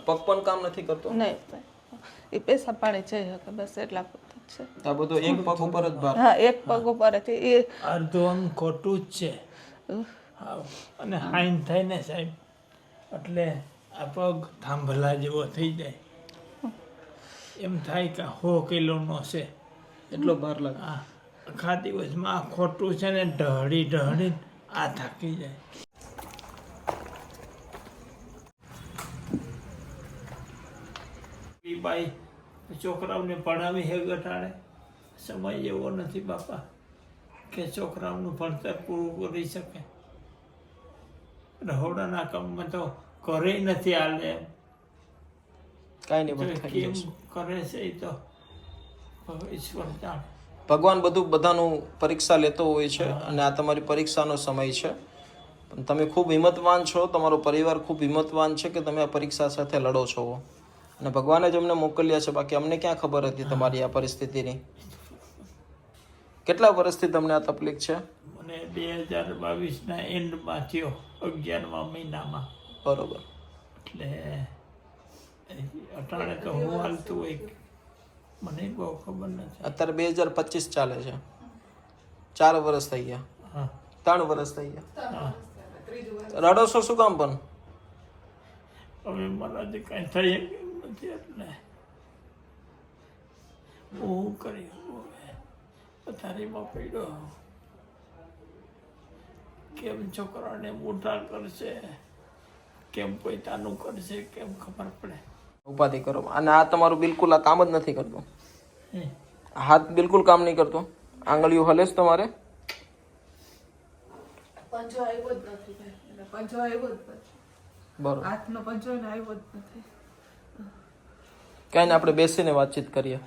પગ પણ કામ નથી કરતો? નહીં ભાઈ, એ પૈસા પાણી જઈ શકે બસ એટલા પૂરતું છે. આ બધો એક પગ ઉપર જ ભાર? હા, એક પગ ઉપર જ. એ અડધું અંગ ખોટું જ છે. હા, અને હાઈન થાય ને સાહેબ એટલે આ પગ થાંભલા જેવો થઈ જાય, એમ થાય કે 100 કિલોનો છે એટલો ભાર લાગે? હા, આખા દિવસમાં આ ખોટું છે ને ઢળી આ થાકી જાય. બાઈ છોકરાઓને ભણાવી હે ગટાડે, સમય એવો નથી બાપા કે છોકરાઓનું ભણતર પૂરું કરી શકે. રહોડાના કામમાં તો કરે નથી હાલે એમ. કાંઈ નહીં, કેમ કરે છે એ તો ઈશ્વર જાણે. ભગવાન બધું બધાનું પરીક્ષા લેતો હોય છે અને આ તમારી પરીક્ષાનો સમય છે. પણ તમે ખૂબ હિંમતવાન છો, તમારો પરિવાર ખૂબ હિંમતવાન છે કે તમે આ પરીક્ષા સાથે લડો છો અને ભગવાને જ અમને મોકલ્યા છે. બાકી અમને ક્યાં ખબર હતી તમારી આ પરિસ્થિતિની? કેટલા વર્ષથી તમને આ તકલીફ છે? મને 2022ના એન્ડમાં થયો, 11મા મહિનામાં. બરોબર. એટલે અટાણે તો હું હાલતું હોય મને બહુ ખબર નથી. અત્યારે 2025 ચાલે છે, 4 વર્ષ થઈ ગયા. હા, 3 વર્ષ થઈ ગયા. હા. રડો છો શું કામ પણ? હવે મારાથી કાંઈ થઈ શક્યું નથી એટલે હું કરી પથારીમાં પડ્યો. કેમ છોકરાને મોટા કરશે, કેમ પોતાનું કરશે, કેમ ખબર પડે. ઉપાધિ કરો. અને આ તમારું બિલકુલ આ કામ જ નથી કરતું? હે. હાથ બિલકુલ કામ નહીં કરતો? આંગળીઓ હલે છે તમારે? પંજો આવ્યો જ નથી ભાઈ, એટલે પંજો આવ્યો જ નથી. બરોબર. હાથનો પંજો ને આવ્યો જ નથી. કાંઈ ને આપણે બેસીને વાતચીત કરીએ.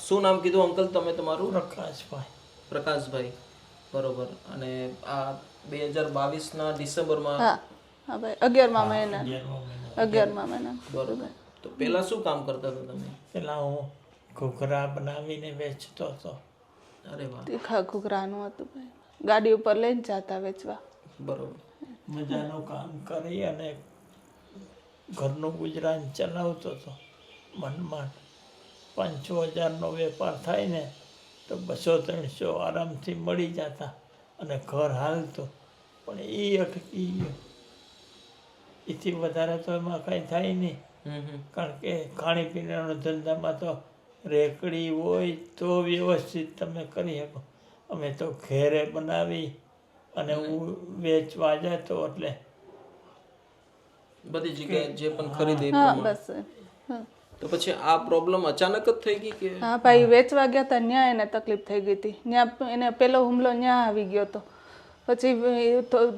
શું નામ કીધું અંકલ તમે તમારું? પ્રકાશભાઈ. પ્રકાશભાઈ. બરોબર. અને આ 2022ના ડિસેમ્બરમાં? હા હા ભાઈ, 11મા મહિના. 11મા 11મા મહિના. બરોબર. તો પહેલા શું કામ કરતા હતા તમે? પેલા હું ઘૂઘરા બનાવીને વેચતો હતો. અરે વાહ. તીખા ઘૂઘરાનું હતું ભાઈ, ગાડી ઉપર લઈને જતા વેચવા. બરોબર. મજાનું કામ કરી અને ઘરનું ગુજરાન ચલાવતો હતો. મનમાં 5,000નો વેપાર થાય ને તો 200-300 આરામથી મળી જતા અને ઘર હાલતું. પણ એ અટકી ગયો. એથી વધારે તો એમાં કાંઈ થાય નહીં, કારણ કે ખાણીપીણાનો ધંધામાં તો રેકડી હોય તો વ્યવસ્થિત તમે કરી શકો. અમે તો ઘેરે બનાવી અને હું વેચવા જતો એટલે બધી જગ્યાએ જે પણ ખરીદે. હા બસ. હા તો પછી આ પ્રોબ્લેમ અચાનક જ થઈ ગઈ કે? હા ભાઈ, વેચવા ગયા હતા ત્યાં એને તકલીફ થઈ ગઈ હતી. ત્યાં એને પેલો હુમલો ત્યાં આવી ગયો હતો. પછી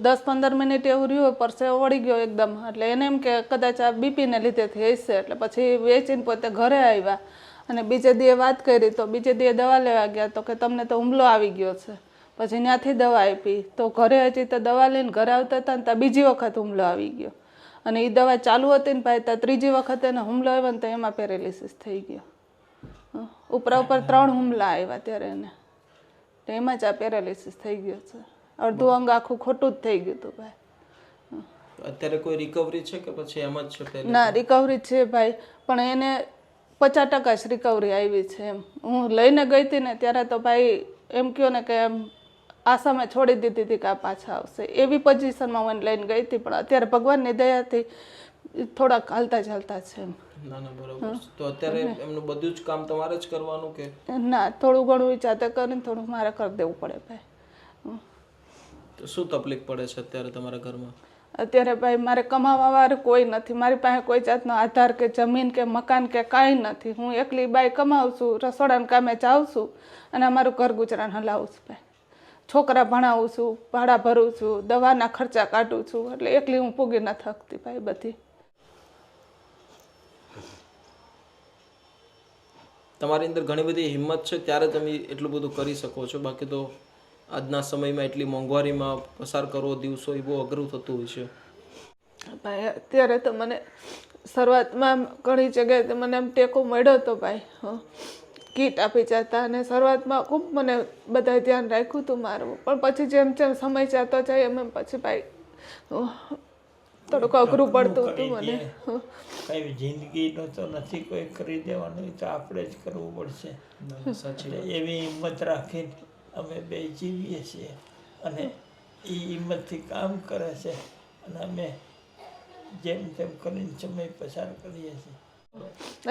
10-15 મિનિટ એવું રહ્યું, પરસેવો વળી ગયો એકદમ. એટલે એને એમ કે કદાચ આ બીપીને લીધેથી હશે. એટલે પછી વેચીને પોતે ઘરે આવ્યા અને બીજે દીએ વાત કરી તો બીજે દીએ દવા લેવા ગયા તો કે તમને તો હુમલો આવી ગયો છે. પછી ત્યાંથી દવા આપી તો ઘરે હજી તો દવા લઈને ઘરે આવતા હતા ને ત્યાં બીજી વખત હુમલો આવી ગયો. અને એ દવા ચાલુ હતી ને ભાઈ, ત્યાં ત્રીજી વખત એને હુમલો આવ્યો ને તો એમાં પેરેલિસિસ થઈ ગયો. ઉપર 3 હુમલા આવ્યા ત્યારે એને, તો એમાં જ આ પેરેલિસિસ થઈ ગયો છે. અડધું અંગ આખું ખોટું જ થઈ ગયું હતું ભાઈ. અત્યારે કોઈ રિકવરી છે કે પછી એમ જ છે? ના, રિકવરી છે ભાઈ, પણ એને 50% જ રિકવરી આવી છે એમ. હું લઈને ગઈ હતી ને ત્યારે તો ભાઈ એમ કહો ને કે એમ આસામે છોડી દીધી હતી કે આ પાછા આવશે, એવી પોઝિશનમાં હું એને લઈને ગઈ હતી. પણ અત્યારે ભગવાનની દયાથી થોડાક હાલતા ચાલતા છે એમ. ના ના, બરોબર. તો અત્યારે એમનું બધું જ કામ તમારે જ કરવાનું કે? ના, થોડું ઘણું જાતે કરીને થોડું મારે કરી દેવું પડે ભાઈ. તો શું તકલીફ પડે છે અત્યારે તમારા ઘરમાં? અત્યારે ભાઈ મારે કમાવા વાળું કોઈ નથી. મારી પાસે કોઈ જાતનો આધાર કે જમીન કે મકાન કે કાંઈ નથી. હું એકલી બાઈ કમાવું છું, રસોડાના કામે જાઉં છું અને અમારું ઘર ગુજરાન હલાવું છું ભાઈ. છોકરા ભણાવું છું, ભાડા ભરું છું, દવાના ખર્ચા કાઢું છું. એટલે એકલી હું પૂગી ન થકતી ભાઈ બધી. તમારી અંદર ઘણી બધી હિંમત છે ત્યારે તમે એટલું બધું કરી શકો છો. બાકી તો આજના સમયમાં એટલી મોંઘવારીમાં પસાર કરવો દિવસો એ બહુ અઘરું થતું હોય છે. ભાઈ અત્યારે તો મને શરૂઆતમાં ઘણી જગ્યાએ મને એમ ટેકો મળ્યો હતો ભાઈ, કીટ આપી જતા અને શરૂઆતમાં ખૂબ મને બધાએ ધ્યાન રાખ્યું હતું મારું, પણ પછી જેમ જેમ સમય જતો જાય એમ પછી ભાઈ થોડુંક અઘરું પડતું હતું મને. કઈ જિંદગીનો તો નથી કોઈ કરી દેવાનું, તો આપણે જ કરવું પડશે. સાચી એવી હિંમત રાખીને અમે બે જીવીએ છીએ અને એ હિંમતથી કામ કરે છે અને અમે જેમ તેમ કરીને સમય પસાર કરીએ છીએ.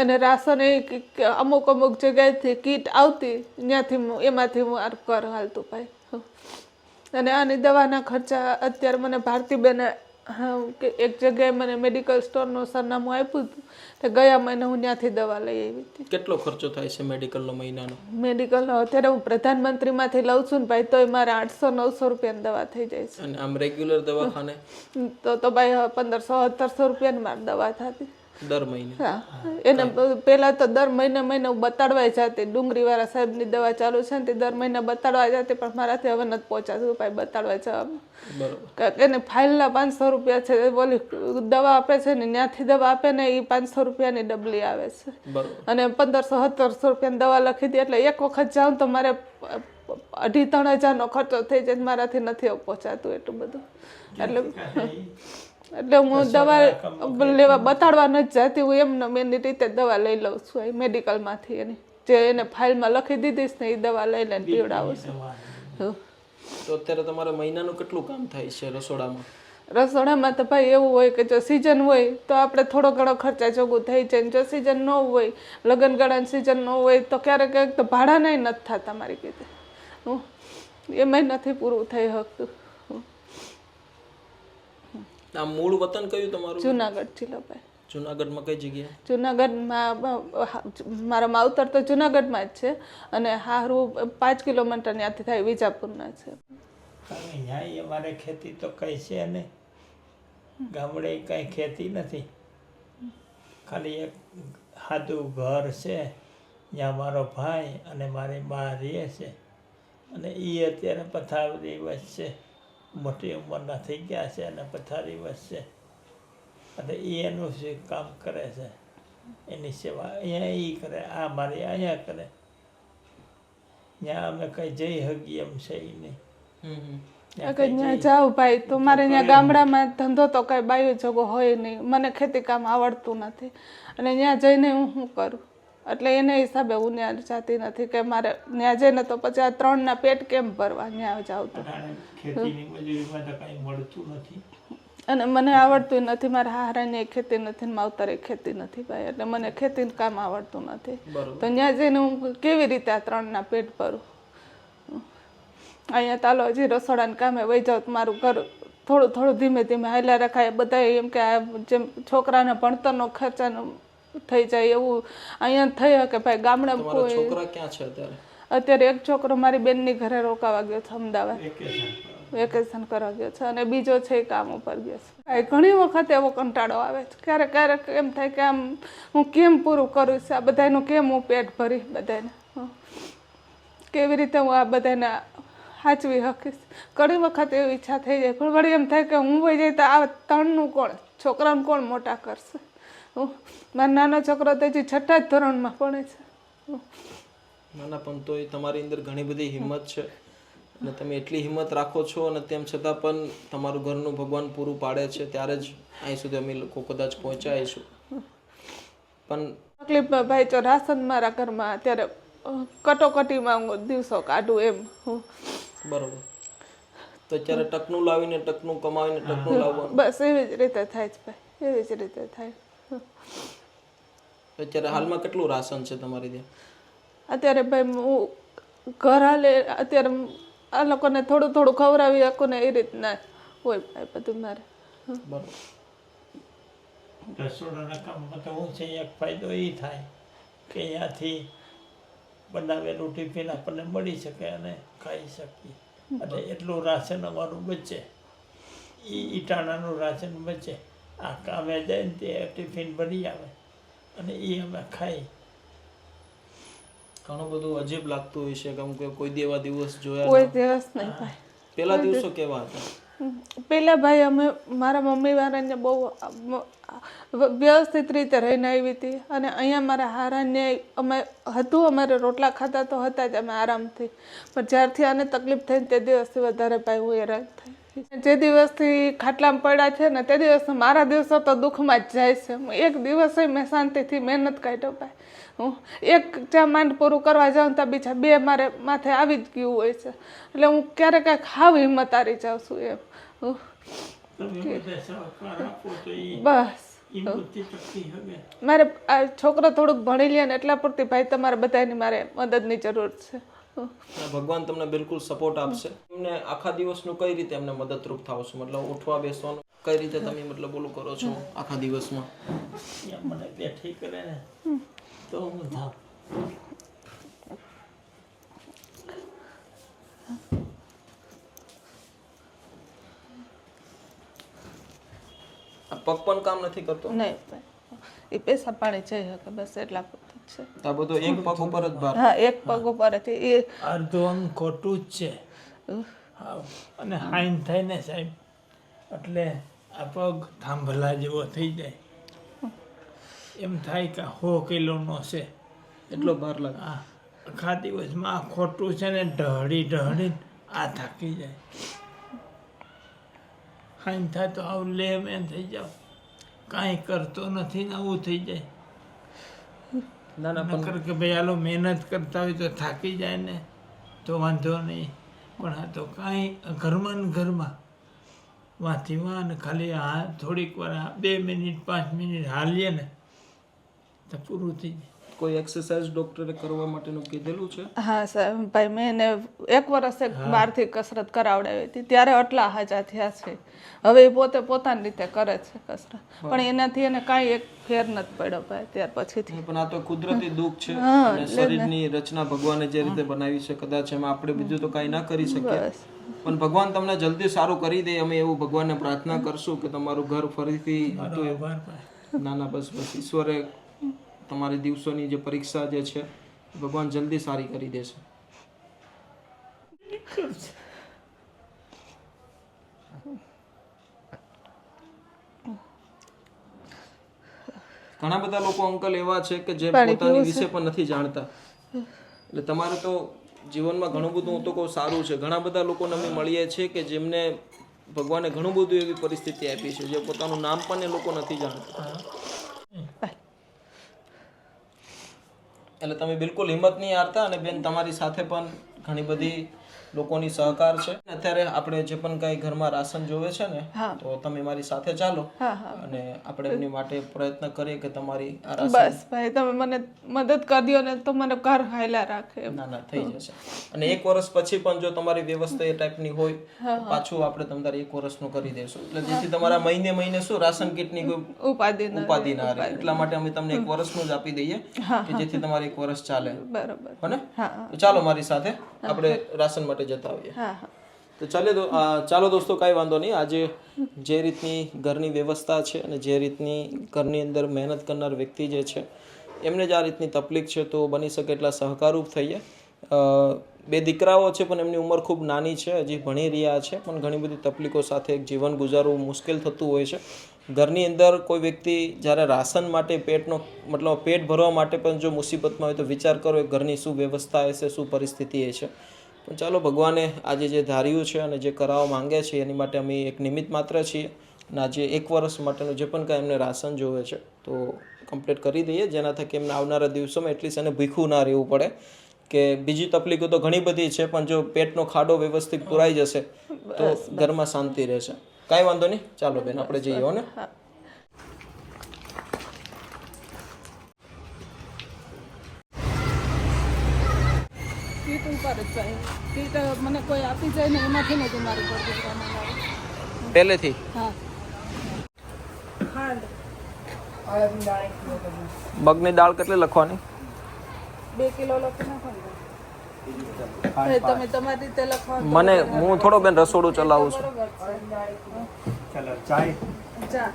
અને રાશન એ અમુક જગ્યાએથી કીટ આવતી ત્યાંથી એમાંથી મારું ઘર હાલતું ભાઈ. અને આની દવાના ખર્ચા અત્યારે મને ભારતીબેને કે એક જગ્યાએ મને મેડિકલ સ્ટોરનું સરનામું આપ્યું હતું, તો ગયા મહિને હું ત્યાંથી દવા લઈ આવી હતી. કેટલો ખર્ચો થાય છે મેડિકલનો મહિનાનો? મેડિકલનો અત્યારે હું પ્રધાનમંત્રીમાંથી લઉં છું ને ભાઈ, તોય મારે 800-900 રૂપિયાની દવા થઈ જાય છે. અને આમ રેગ્યુલર દવાખાને તો ભાઈ 1500-1700 રૂપિયાની મારી દવા થતી દર મહિને? હા, એને પહેલા તો દર મહિને હું બતાડવા જતી, ડુંગળીવાળા સાહેબની દવા ચાલુ છે ને તે દર મહિને બતાડવા જતી, પણ મારાથી હવે નથી પહોંચાતું ભાઈ બતાડવા જવામાં. બરોબર. એને ફાઇલના 500 રૂપિયા છે, બોલી દવા આપે છે ને ત્યાંથી દવા આપે ને એ 500 રૂપિયાની ડબલી આવે છે. બરોબર. અને 1500-1700 રૂપિયાની દવા લખી દે એટલે એક વખત જાઉં તો મારે 2,500-3,000નો ખર્ચો થઈ જાય, મારાથી નથી પહોંચાતું એટલું બધું. એટલે હું દવા લેવા બતાડવા નથી જતી, હું એમને એની રીતે દવા લઈ લઉં છું મેડિકલમાંથી. એની જે એને ફાઇલમાં લખી દીધીશ ને એ દવા લઈ લઈને પીવડાવું છું. તો અત્યારે તમારે મહિનાનું કેટલું કામ થાય છે રસોડામાં? રસોડામાં તો ભાઈ એવું હોય કે જો સિઝન હોય તો આપણે થોડો ઘણો ખર્ચા જોગું થઈ જાય, જો સિઝન ન હોય, લગ્નગાળાની સિઝન ન હોય તો ક્યારેક ક્યારેક તો ભાડાના નથી થતા મારી કીધે, એમાંય નથી પૂરું થઈ શકતું. આ મૂળ વતન કયું તમારું? જુનાગઢ જિલ્લો ભાઈ. જુનાગઢમાં કઈ જગ્યાએ? જુનાગઢમાં મારા માવતર તો જુનાગઢમાં જ છે અને હારું 5 કિલોમીટર ત્યાંથી થાય, વિજાપુરના છે. અહીંયા અમારે ખેતી તો કઈ છે ને, ગામડે કઈ ખેતી નથી, ખાલી એક સાદું ઘર છે ત્યાં મારો ભાઈ અને મારી બા રહે છે અને એ અત્યારે પથારી વચ્ચે મોટી ઉંમરના થઈ ગયા છે અને પથારી વચ્ચે, અને એ એનું જે કામ કરે છે એની સેવા અહીંયા એ કરે, આ મારી અહીંયા કરે, ત્યાં અમે કઈ જઈ શકીએ એમ છે નહીં. ત્યાં જાઉં ભાઈ તો મારે ત્યાં ગામડામાં ધંધો તો કઈ બાયું જગો હોય નહીં, મને ખેતી કામ આવડતું નથી અને ત્યાં જઈને હું શું કરું, એટલે એને હિસાબે હું ત્યાં જાતી નથી કે મારે ત્યાં જઈને તો પછી આ 3ના પેટ કેમ ભરવા ત્યાં જાઉં તો. ખેતીની મજૂરીમાં તો કઈ મળતું નથી અને મને આવડતું નથી, મારા હારાની ખેતી નથી, માવતરે ખેતી નથી ભાઈ, એટલે મને ખેતીનું કામ આવડતું નથી. તો ત્યાં જઈને હું કેવી રીતે આ 3ના પેટ ભરું? અહીંયા તાલો હજી રસોડાના કામે વહી જાઉં તો મારું ઘર થોડું થોડું ધીમે ધીમે હાલ્યા રખાય. બધા એમ કે આ જેમ છોકરાના ભણતરનો ખર્ચાનો થઈ જાય એવું અહીંયા થઈ શકે ભાઈ. ગામડામાં કોઈ છોકરા ક્યાં છે અત્યારે? અત્યારે એક છોકરો મારી બેનની ઘરે રોકાવા ગયો છે અમદાવાદ, વેકેશન કરવા ગયો છે, અને બીજો છે એ કામ ઉપર ગયો છે. ઘણી વખત એવો કંટાળો આવે છે, ક્યારેક ક્યારેક એમ થાય કે આમ હું કેમ પૂરું કરું છું આ બધાનું, કેમ હું પેટ ભરી બધાને, કેવી રીતે હું આ બધાને સાચવી શકીશ. ઘણી વખત એવી ઈચ્છા થઈ જાય, પણ વળી એમ થાય કે હું વહી જાય તો આ 3નું કોણ, છોકરાને કોણ મોટા કરશે? મારો નાનો છોકરો તો હજી 6ઠા ધોરણમાં ભણે છે. નાના પણ તોય તમારી અંદર ઘણી બધી હિંમત છે અને તમે એટલી હિંમત રાખો છો અને તેમ છતાં પણ તમારું ઘરનું ભગવાન પૂરું પાડે છે, ત્યારે જ અહીં સુધી અમે લોકો કદાચ પહોંચાઈશું. પણ તકલીફ ભાઈ જો રાશન મારા ઘરમાં અત્યારે કટોકટીમાં હું દિવસો કાઢું એમ. બરોબર. તો અત્યારે ટકનું લાવીને ટકનું કમાવીને ટકનું લાવવાનું, બસ એવી જ રીતે થાય છે ભાઈ, એવી જ રીતે થાય. અત્યારે હાલમાં કેટલું રાશન છે તમારી ત્યાં? અત્યારે ભાઈ હું ઘર હાલે અત્યારે આ લોકોને થોડું થોડું ખવડાવી શકું ને એ રીતના હોય ભાઈ બધું મારે. બરોબર. રસોડાના કામમાં તો હું છે એક ફાયદો એ થાય કે અહીંયાથી બનાવેલું ટિફિન આપણને મળી શકે અને ખાઈ શકીએ, એટલે એટલું રાશન અમારું બચે, એ ઈટાણાનું રાશન બચે. આ કામે જાય ને તે ટિફિન ભરી આવે અને એ અમે ખાઈ. ઘણું બધું અજીબ લાગતું હોય છે, કેમ કે કોઈ એવા દિવસ જોયા કોઈ દિવસ નહીં ભાઈ. પેલા દિવસો કેવા હતા? પહેલાં ભાઈ અમે મારા મમ્મી વાળાને બહુ વ્યવસ્થિત રીતે રહીને આવી હતી અને અહીંયા મારા હારાને અમે હતું, અમારે રોટલા ખાતા તો હતા જ અમે આરામથી, પણ જ્યારથી આને તકલીફ થઈ તે દિવસથી વધારે ભાઈ હું હેરાન થઈ. જે દિવસથી ખાટલામાં પડ્યા છે ને તે દિવસ મારા દિવસો તો દુઃખમાં જ જાય છે. એક દિવસે મેં શાંતિથી મહેનત કાઢ્યો ભાઈ. હું એક ચા માંડ પૂરું કરવા જાઉં ત્યાં બીજા 2 મારે માથે આવી જ ગયું હોય છે. એટલે હું ક્યારેક કાંઈક હાવ હિંમત હારી જાઉં છું એમ. બસ મારે આ છોકરો થોડુંક ભણી લે ને એટલા પૂરતી ભાઈ તમારે બધાની મારે મદદની જરૂર છે. ભગવાન તમને બિલકુલ સપોર્ટ આપશે. તમને આખા દિવસનું કઈ રીતે એમને મદદરૂપ થાવ છો? મતલબ ઉઠવા બેસવાનું કઈ રીતે તમે મતલબ બોલું કરો છો આખા દિવસમાં? મને બેઠી કરે ને તો હું થાવ. આ પગ પણ કામ નથી કરતો? નહીં ભાઈ, એ પૈસા પાણી જઈ શકે બસ એટલા પૂરતું જ છે. આ બધો એક પગ ઉપર જ ભાર? હા, એક પગ ઉપર જ. એ અડધું અંગ ખોટું જ છે. હા, અને હાઈન થાય ને સાહેબ એટલે આ પગ થાંભલા જેવો થઈ જાય. એમ થાય કે 100 કિલોનો છે એટલો ભાર લાગે. હા, આખા દિવસમાં આ ખોટું છે ને ઢળી આ થાકી જાય. હાઈન થાય તો આવું લેમ એમ થઈ જાવ, કાંઈ કરતો નથી ને આવું થઈ જાય. ના ના, નકર કે ભાઈ હાલો મહેનત કરતા હોય તો થાકી જાય ને તો વાંધો નહીં, પણ આ તો કાંઈ ઘરમાં ને ઘરમાં વાંથી વાં ખાલી આ થોડીક વાર 2 મિનિટ 5 મિનિટ હાલીએ ને તો પૂરું થઈ જાય. કોઈ એક્સરસાઇઝ ડોક્ટરે કરવા માટેનું કીધેલું છે? હા સાહેબ ભાઈ, મેં એને 1 વર્ષ બહારથી કસરત કરાવડાવી હતી ત્યારે આટલા હાજા થયા છે. હવે એ પોતે પોતાની રીતે કરે છે કસરત, પણ એનાથી એને કાંઈ એક ફેર નથી પડ્યો ભાઈ ત્યાર પછીથી. પણ આ તો કુદરતી દુઃખ છે અને શરીરની રચના ભગવાને જે રીતે બનાવી છે કદાચ એમાં આપણે બીજું તો કાંઈ ના કરી શકીએ, પણ ભગવાન તમને જલ્દી સારું કરી દે અમે એવું ભગવાનને પ્રાર્થના કરશું કે તમારું ઘર ફરીથી ના ના બસ ઈશ્વરે તમારી દિવસોની જે પરીક્ષા જે છે ભગવાન જલ્દી સારી કરી દેશે. ઘણા બધા લોકો અંકલ એવા છે કે જે પોતાની વિશે પણ નથી જાણતા, એટલે તમારે તો જીવનમાં ઘણું બધું હું તો કહું સારું છે. ઘણા બધા લોકોને અમે મળીએ છીએ કે જેમને ભગવાને ઘણું બધું એવી પરિસ્થિતિ આપી છે જે પોતાનું નામ પણ એ લોકો નથી જાણતા. એટલે તમે બિલકુલ હિંમત નહીં હારતા. અને બેન તમારી સાથે પણ ઘણી બધી લોકોની સહકાર છે. અત્યારે આપણે જે પણ કઈ ઘરમાં રાશન જોવે છે ને તો તમે મારી સાથે ચાલો અને આપણે એમની માટે પ્રયત્ન કરીએ કે તમારી આ રાશન. બસ ભાઈ તમે મને મદદ કરી દો ને તો મને ઘર હાયલા રાખે. ના ના થઈ જશે. અને 1 વર્ષ પછી પણ જો તમારી વ્યવસ્થા એ ટાઈપની હોય પાછું આપણે તમારે 1 વર્ષનું કરી દેશું, એટલે જેથી તમારા મહિને શું રાશન કીટની કોઈ ઉપાધિ ના રહે. એટલા માટે અમે તમને 1 વર્ષનું જ આપી દઈએ કે જેથી તમારે 1 વર્ષ ચાલે. બરાબર. બને? તો ચાલો મારી સાથે આપણે રાશન માટે જતા આવીએ. તો ચાલો દોસ્તો, કાંઈ વાંધો નહીં. આજે જે રીતની ઘરની વ્યવસ્થા છે અને જે રીતની ઘરની અંદર મહેનત કરનાર વ્યક્તિ જે છે એમને જ આ રીતની તકલીફ છે, તો બની શકે એટલા સહકારરૂપ થઈએ. 2 દીકરાઓ છે પણ એમની ઉંમર ખૂબ નાની છે, હજી ભણી રહ્યા છે, પણ ઘણી બધી તકલીફો સાથે એક જીવન ગુજારવું મુશ્કેલ થતું હોય છે. ઘરની અંદર કોઈ વ્યક્તિ જ્યારે રાશન માટે પેટ ભરવા માટે પણ જો મુસીબતમાં હોય તો વિચાર કરો એ ઘરની શું વ્યવસ્થા હશે, શું પરિસ્થિતિ હશે. પણ ચાલો, ભગવાને આજે જે ધાર્યું છે અને જે કરાવવા માંગે છે એની માટે અમે એક નિમિત્ત માત્ર છીએ. અને આજે 1 વર્ષ માટેનું જે પણ કાંઈ એમને રાશન જોવે છે તો કમ્પ્લીટ કરી દઈએ, જેના થકી એમને આવનારા દિવસોમાં એટલીસ્ટ એને ભૂખ્યું ના રહેવું પડે. કે બીજી તકલીફો તો ઘણી બધી છે પણ જો પેટનો ખાડો વ્યવસ્થિત પુરાઈ જશે તો ઘરમાં શાંતિ રહેશે. કાંઈ વાંધો નહીં, ચાલો બેન આપણે જઈએ હો ને. કીટ ઉપર જ ભાઈ, કીટ મને કોઈ આપી જાય ને એમાંથી નથી મારું ઘર ગુજરવાનું આવે પહેલેથી. હા. ખાંડ મગની દાળ કેટલી લખવાની? 2 કિલો લખી નાખો ને. તમે તમારી રીતે લખવા. હું થોડો બેન રસોડું ચલાવું છું. ચા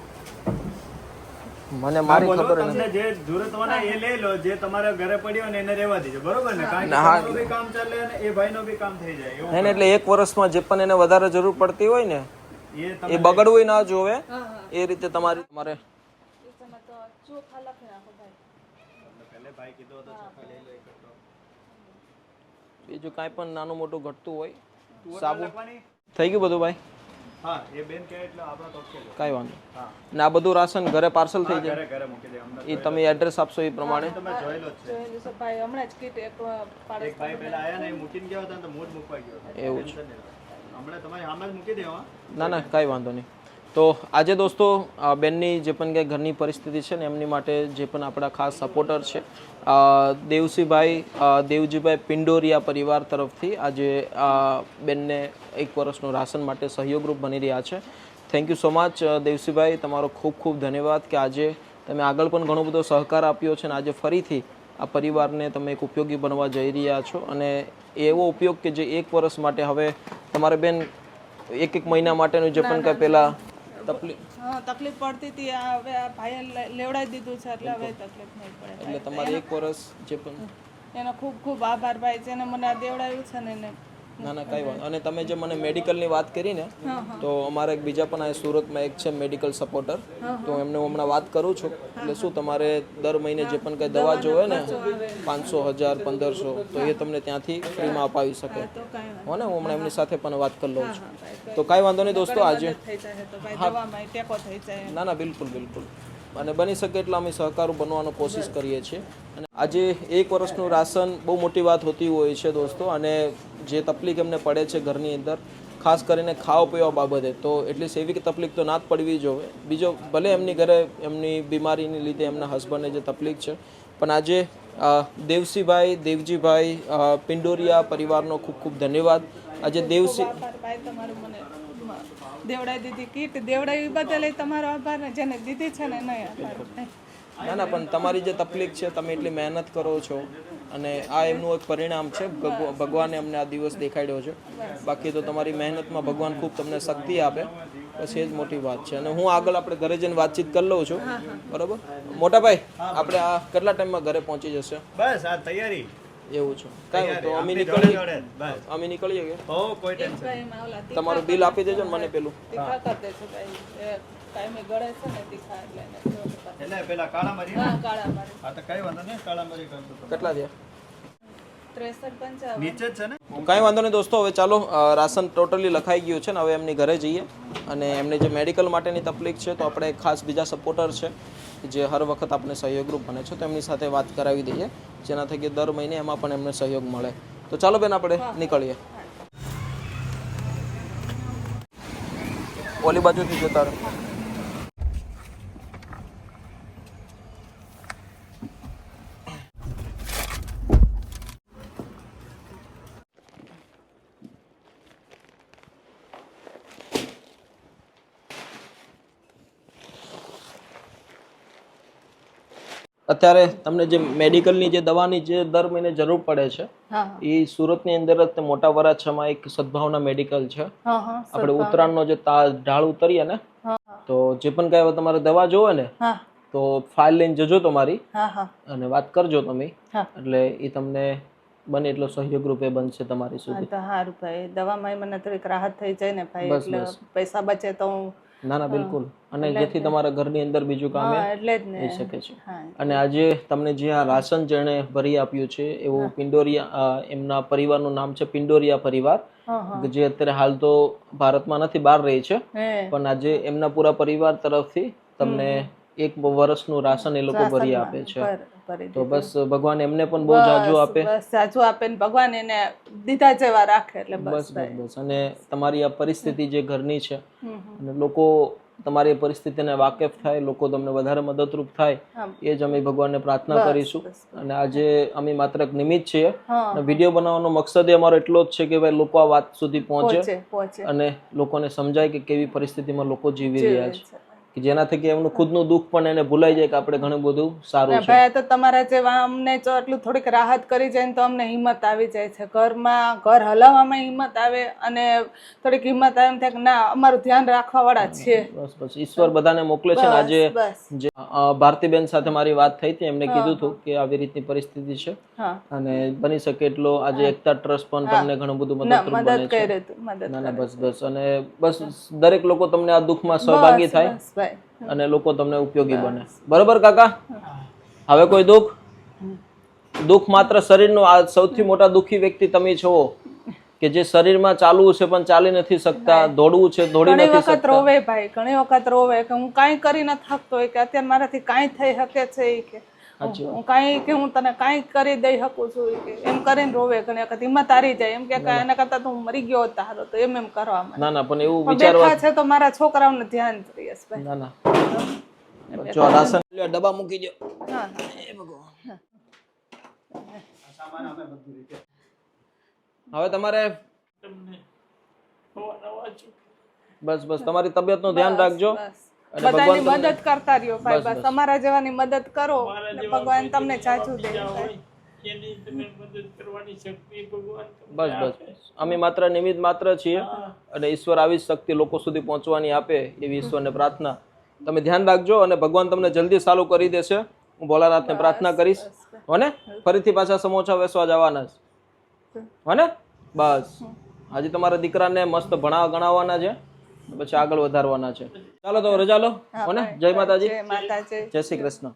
મને મારી ખબર તમને જે જરૂરત હોય એ લઈ લો, જે તમારા ઘરે પડ્યો ને એને રહેવા દેજો, બરોબર ને? કારણ કે તમારું બી કામ ચાલે અને એ ભાઈનો બી કામ થઈ જાય. નહીં એટલે 1 વર્ષમાં જે પણ એને વધારે જરૂર પડતી હોય ને એ બગડવું ના જોવે એ રીતે તમારે એ સમય તો ચોખા લખી નાખો ભાઈ. પહેલે ભાઈ કીધો હતો ચોખા લઈ લો એક કટકો. બીજું કાંઈ પણ નાનું મોટું ઘટતું હોય તું સાબુ લખવાની? થઈ ગયું બધું ભાઈ, હા એ બેન કહે એટલે આપણો તો ઓકે. કાંઈ વાંધો હા ને આ બધું રાશન ઘરે પાર્સલ થઈ જાય ઘરે ઘરે મૂકી દે અમને. એ તમે એડ્રેસ આપશો એ પ્રમાણે. તમે જોયેલો જ છે. જોયેલું છે ભાઈ, હમણાં જ કીટ એક પાડોશ એક ભાઈ પહેલા આયા ને એ મૂકીને ગયા હતા ને તો હું જ મૂકવા ગયો હતો. એવું છે. ટેન્શન નહીં લો. હમણાં તમારી સામે જ મૂકી દેવા. ના ના કાંઈ વાંધો નહીં. તો આજે દોસ્તો બેનની જે પણ કંઈ ઘરની પરિસ્થિતિ છે ને એમની માટે જે પણ આપણા ખાસ સપોર્ટર છે દેવસીભાઈ દેવજીભાઈ પિંડોરિયા પરિવાર તરફથી આજે બેનને 1 વર્ષનું રાશન માટે સહયોગરૂપ બની રહ્યા છે. થેન્ક યુ સો મચ દેવસીભાઈ, તમારો ખૂબ ખૂબ ધન્યવાદ કે આજે તમે આગળ પણ ઘણો બધો સહકાર આપ્યો છે અને આજે ફરીથી આ પરિવારને તમે એક ઉપયોગી બનવા જઈ રહ્યા છો અને એવો ઉપયોગ કે જે 1 વર્ષ માટે હવે તમારે બેન એક મહિના માટેનું જે પણ કાંઈ પહેલાં તકલીફ તકલીફ પડતી હતી, આ હવે આ ભાઈએ લેવડાવી દીધું છે એટલે હવે તકલીફ નહીં પડે. એટલે તમારે 1 વર્ષ જે પણ એનો ખૂબ ખૂબ આભાર ભાઈ, જેને મને આ દેવડાવ્યું છે ને એને. ના ના કાંઈ વાંધો. અને તમે જે મને મેડિકલની વાત કરી ને તો અમારા એક બીજા પણ આ સુરતમાં એક છે મેડિકલ સપોર્ટર, તો એમને હું હમણાં વાત કરું છું. એટલે શું તમારે દર મહિને જે પણ કંઈ દવા જોવે ને 500 1000 1500 તો એ તમને ત્યાંથી ફ્રીમાં અપાવી શકે તો કાંઈ હો ને. હું હમણાં એમની સાથે પણ વાત કરી લઉં છું. તો કાંઈ વાંધો નહીં દોસ્તો. આજે થઈ જાય તો ભાઈ દવામાં ટેકો થઈ જાય. ના ના બિલકુલ બિલકુલ, અને બની શકે એટલા અમે સહકારો બનવાનો કોશિશ કરીએ છીએ. અને આજે 1 વર્ષનું રાશન બહુ મોટી વાત હોતી હોય છે દોસ્તો, અને જે તકલીફ એમને પડે છે ઘરની અંદર ખાસ કરીને ખાવા પીવા બાબતે, તો એટલીસ્ટ એવી તકલીફ તો ના જ પડવી જોઈએ. બીજો ભલે એમની ઘરે એમની બીમારીને લીધે એમના હસબન્ડને જે તકલીફ છે, પણ આજે દેવસીભાઈ દેવજીભાઈ પિંડોરિયા પરિવારનો ખૂબ ખૂબ ધન્યવાદ. આજે દેવસી આભાર ભાઈ તમારું, મને દેવડાવી દીધી કીટ દેવડાવી બદલ તમારો આભાર ને જેને દીધી છે ને નહીં આભાર. ના ના પણ તમારી જે તકલીફ છે તમે એટલી મહેનત કરો છો અને આ એમનું એક પરિણામ છે. ભગવાને અમને આ દિવસ દેખાડ્યો છે. બાકી તો તમારી મહેનતમાં ભગવાન ખૂબ તમને શક્તિ આપે, બસ એ જ મોટી વાત છે. અને હું આગળ આપણે ઘરે જઈને વાતચીત કરી લઉં છું, બરાબર મોટા ભાઈ? આપણે આ કેટલા ટાઈમમાં ઘરે પહોંચી જશે? બસ આ તૈયારી. એવું છે કાંઈ તો અમે નીકળીએ. બસ અમે નીકળીએ કે હો કોઈ ટેન્શન. ભાઈમાં ઓલા તમારું બિલ આપી દેજો ને મને પેલું. તીખા કરી દેજો ભાઈ, એ કાયમી ગળે છે ને તીખા એટલે એને થોડું કરી. એટલે પેલા કાળા મરી. હા કાળા મારી હા તો કઈ વાંધો નહીં, કાળા મરી કરતો તો. કેટલા થયા? 63 નીચે જ છે ને. કાંઈ વાંધો નહીં દોસ્તો. હવે ચાલો રાશન ટોટલી લખાઈ ગયું છે ને હવે એમની ઘરે જઈએ. અને એમને જે મેડિકલ માટેની તકલીફ છે તો આપણે ખાસ બીજા સપોર્ટર છે જે હર વખત આપણે સહયોગરૂપ બને છે, તો એમની સાથે વાત કરાવી દઈએ જેના થકી દર મહિને એમાં પણ એમને સહયોગ મળે. તો ચાલો બેન આપણે નીકળીએ. ઓલી બાજુથી જતા રહો. અત્યારે તમને જે મેડિકલની જે દવાની જે દર મહિને જરૂર પડે છે હા એ સુરતની અંદર જ તે મોટા વરાછામાં એક સદભાવના મેડિકલ છે. હા હા આપણે ઉત્તરાયણનો જે ઢાળ ઉતરીએ ને હા તો જે પણ કાંઈ તમારે દવા જોવે ને હા તો ફાઇલ લઈને જજો તમારી હા હા અને વાત કરજો તમે, હા. એટલે એ તમને બને એટલો સહયોગ રૂપે બનશે તમારી સુધી. તો સારું ભાઈ, દવામાં મને થોડીક રાહત થઈ જાય ને ભાઈ, બસ, એટલે બસ. પૈસા બચે તો હું ના ના બિલકુલ, અને જેથી તમારા ઘરની અંદર બીજું કામ હા એટલે જ ને. થઈ શકે છે. હા અને આજે તમને જે આ રાશન જેણે ભરી આપ્યું છે એવું પિંડોરિયા એમના પરિવારનું નામ છે પિંડોરિયા પરિવાર, હા હા જે અત્યારે હાલ તો ભારતમાં નથી, બહાર રહે છે, હે પણ આજે એમના પૂરા પરિવાર તરફથી તમને 1 વર્ષનું રાશન એ લોકો ભરી આપે છે. કરી તો બસ ભગવાન એમને પણ બહુ જાજુ આપે. બસ સાચું આપે ને ભગવાન એને દીધા જેવા રાખે, એટલે બસ બસ બસ બસ. અને તમારી આ પરિસ્થિતિ જે ઘરની છે હમ, અને લોકો તમારી પરિસ્થિતિને વાકેફ થાય, લોકો તમને વધારે મદદરૂપ થાય, હા. એ જ અમે ભગવાનને પ્રાર્થના કરીશું. બસ. અને આજે અમે માત્ર એક નિમિત્ત છીએ. હા અને વિડીયો બનાવવાનો મકસદ એ અમારો એટલો જ છે કે ભાઈ લોકો આ વાત સુધી પહોંચે પહોંચે અને લોકોને સમજાય કે કેવી પરિસ્થિતિમાં લોકો જીવી રહ્યા છે. કે જેનાથી કે એમનું ખુદનું દુઃખ પણ એને ભૂલાઈ જાય કે આપણે ઘણું બધું સારું છે. ભાઈ આ તો તમારા જેવા અમને જો એટલું થોડીક રાહત કરી જાય ને તો અમને હિંમત આવી જાય છે. ઘર હલાવવામાં હિંમત આવે અને થોડીક હિંમત આવે એમ થાય કે ના અમારું ધ્યાન રાખવા વાળા છે. બસ બસ ઈશ્વર બધાને મોકલે છે ને. આજે બસ જે ભારતીબેન સાથે મારી વાત થઈ હતી, એમને કીધું હતું કે આવી રીતની પરિસ્થિતિ છે હા અને બની શકે એટલો આજે એકતા ટ્રસ્ટ પણ તમને ઘણું બધું મદદરૂપ બને મદદ છે. કરી હતી મદદ ના ના બસ બસ અને બસ દરેક લોકો તમને આ દુઃખમાં સહભાગી થાય બસ ભાઈ અને લોકો તમને ઉપયોગી બને. બરોબર કાકા? હવે કોઈ દુઃખ માત્ર શરીરનું, આ સૌથી મોટા દુઃખી વ્યક્તિ તમે છો કે જે શરીરમાં ચાલવું છે પણ ચાલી નથી શકતા, દોડવું છે દોડી ઘણી નથી વખત શકતા. રોવે ભાઈ, ઘણી વખત રોવે કે હું કાંઈ કરી નથી શકતો હોય, કે અત્યારે મારાથી કાંઈ થઈ શકે છે ઈ કે હું કાંઈ કે હું તને કાંઈ કરી દઈ શકું છું ઈ કે એમ કરીને રોવે. ઘણી વખત હિંમત હારી જાય એમ કે એના કરતા તો હું મરી ગયો હોત હારો તો એમ કરવા માંડે. ના ના પણ એવું પણ વિચારવા બેઠા છે તો મારા છોકરાઓને ધ્યાન કરીશ ભાઈ. ના ના જો રાશન ડબ્બા મૂકી દો. હા એ ભગવાન. હવે તમારે તમને અવારનવાર છું. બસ બસ તમારી તબિયતનું ધ્યાન રાખજો. બસ અને બધાની ભગવાન તમને મદદ કરતા રહ્યો ભાઈ. બસ અમારા જેવાની મદદ કરો ને ભગવાન તમને જાજુ દે બીજા ભાઈ. હોય એની તમે મદદ કરવાની શક્તિ ભગવાન તમને બસ આપે. બસ અમે માત્ર નિમિત્ત માત્ર છીએ અને ઈશ્વર આવી જ શક્તિ લોકો સુધી પહોંચવાની આપે એવી ઈશ્વરને પ્રાર્થના. તમે ધ્યાન રાખજો અને ભગવાન તમને જલ્દી સારું કરી દેશે. હું ભોલાનાથને પ્રાર્થના કરીશ. હોને ફરીથી પાછા સમોસા વેચવા જવાના છે. હોને બસ આજે તમારા દીકરાને મસ્ત ગણાવવાના છે, પછી આગળ વધારવાના છે. ચાલો તો રજા લો. હોને જય માતાજી, જય માતાજી. જય શ્રી કૃષ્ણ.